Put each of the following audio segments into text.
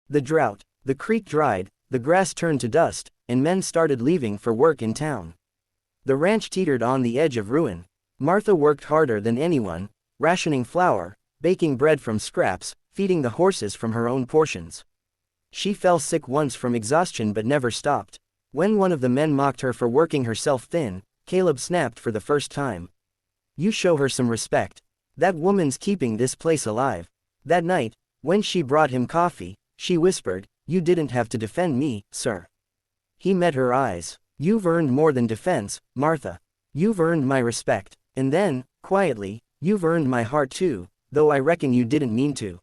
The drought, the creek dried, the grass turned to dust, and men started leaving for work in town. The ranch teetered on the edge of ruin. Martha worked harder than anyone, rationing flour, baking bread from scraps, feeding the horses from her own portions. She fell sick once from exhaustion but never stopped. When one of the men mocked her for working herself thin, Caleb snapped for the first time. "You show her some respect. That woman's keeping this place alive." That night, when she brought him coffee, she whispered, "You didn't have to defend me, sir." He met her eyes. "You've earned more than defense, Martha. You've earned my respect. And then, quietly, you've earned my heart too, though I reckon you didn't mean to."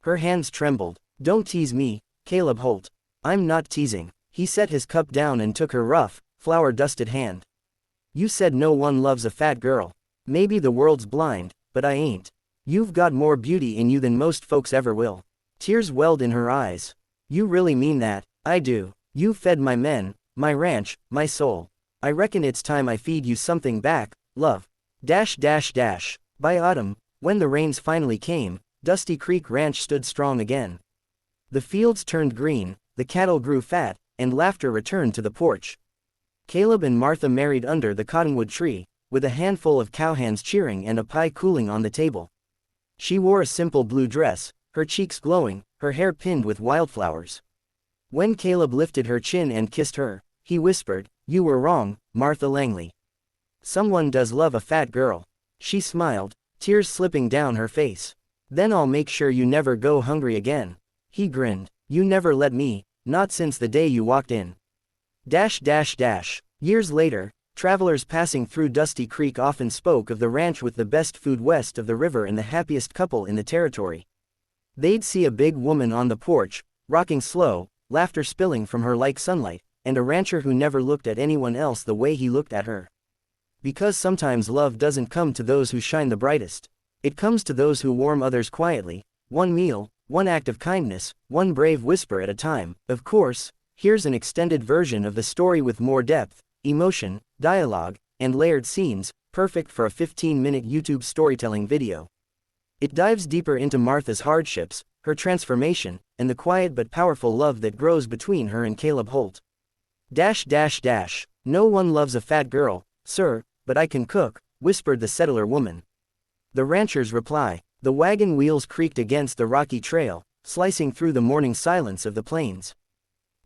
Her hands trembled. "Don't tease me, Caleb Holt." "I'm not teasing." He set his cup down and took her rough, flour-dusted hand. "You said no one loves a fat girl. Maybe the world's blind, but I ain't. You've got more beauty in you than most folks ever will." Tears welled in her eyes. "You really mean that?" "I do. You fed my men, my ranch, my soul. I reckon it's time I feed you something back, love." By autumn, when the rains finally came, Dusty Creek Ranch stood strong again. The fields turned green, the cattle grew fat, and laughter returned to the porch. Caleb and Martha married under the cottonwood tree, with a handful of cowhands cheering and a pie cooling on the table. She wore a simple blue dress, her cheeks glowing, her hair pinned with wildflowers. When Caleb lifted her chin and kissed her, he whispered, "You were wrong, Martha Langley. Someone does love a fat girl." She smiled, tears slipping down her face. "Then I'll make sure you never go hungry again." He grinned. "You never let me, not since the day you walked in." Years later, travelers passing through Dusty Creek often spoke of the ranch with the best food west of the river and the happiest couple in the territory. They'd see a big woman on the porch, rocking slow, laughter spilling from her like sunlight, and a rancher who never looked at anyone else the way he looked at her. Because sometimes love doesn't come to those who shine the brightest. It comes to those who warm others quietly, one meal, one act of kindness, one brave whisper at a time. Of course, here's an extended version of the story with more depth, emotion, dialogue, and layered scenes, perfect for a 15-minute YouTube storytelling video. It dives deeper into Martha's hardships, her transformation, and the quiet but powerful love that grows between her and Caleb Holt. "No one loves a fat girl, sir, but I can cook," whispered the settler woman. The rancher's reply. The wagon wheels creaked against the rocky trail, slicing through the morning silence of the plains.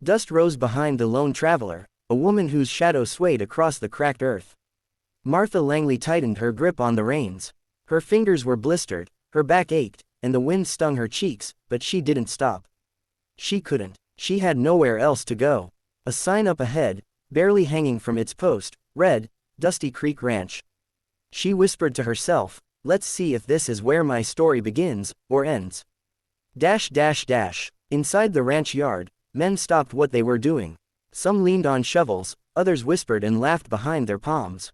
Dust rose behind the lone traveler, a woman whose shadow swayed across the cracked earth. Martha Langley tightened her grip on the reins. Her fingers were blistered, her back ached, and the wind stung her cheeks, but she didn't stop. She couldn't. She had nowhere else to go. A sign up ahead, barely hanging from its post, read, "Dusty Creek Ranch." She whispered to herself, "Let's see if this is where my story begins, or ends." Inside the ranch yard, men stopped what they were doing. Some leaned on shovels, others whispered and laughed behind their palms.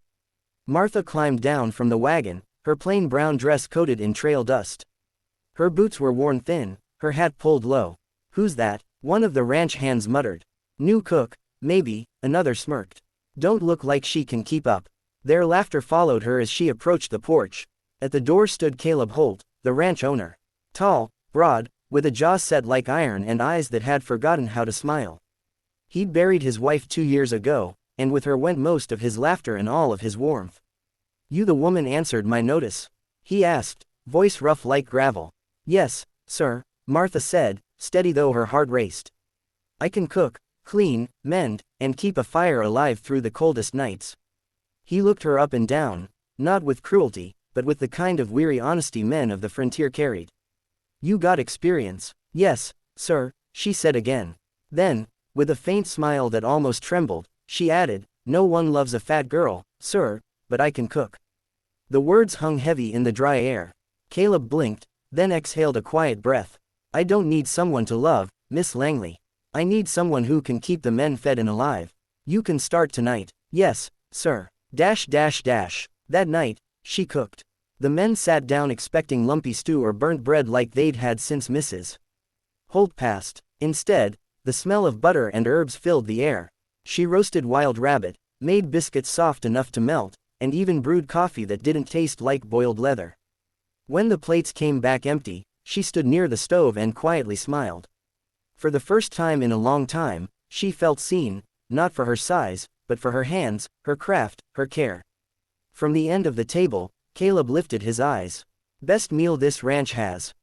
Martha climbed down from the wagon, her plain brown dress coated in trail dust. Her boots were worn thin, her hat pulled low. "Who's that?" one of the ranch hands muttered. "New cook, maybe," another smirked. "Don't look like she can keep up." Their laughter followed her as she approached the porch. At the door stood Caleb Holt, the ranch owner. Tall, broad, with a jaw set like iron and eyes that had forgotten how to smile. He'd buried his wife 2 years ago, and with her went most of his laughter and all of his warmth. "You the woman answered my notice?" he asked, voice rough like gravel. "Yes, sir," Martha said, steady though her heart raced. "I can cook, clean, mend, and keep a fire alive through the coldest nights." He looked her up and down, not with cruelty, but with the kind of weary honesty men of the frontier carried. "You got experience?" "Yes, sir," she said again. Then, with a faint smile that almost trembled, she added, "No one loves a fat girl, sir, but I can cook." The words hung heavy in the dry air. Caleb blinked, then exhaled a quiet breath. "I don't need someone to love, Miss Langley. I need someone who can keep the men fed and alive. You can start tonight." "Yes, sir." That night, she cooked. The men sat down expecting lumpy stew or burnt bread like they'd had since Mrs. Holt passed. Instead, the smell of butter and herbs filled the air. She roasted wild rabbit, made biscuits soft enough to melt, and even brewed coffee that didn't taste like boiled leather. When the plates came back empty, she stood near the stove and quietly smiled. For the first time in a long time, she felt seen, not for her size, but for her hands, her craft, her care. From the end of the table, Caleb lifted his eyes. Best meal this ranch has.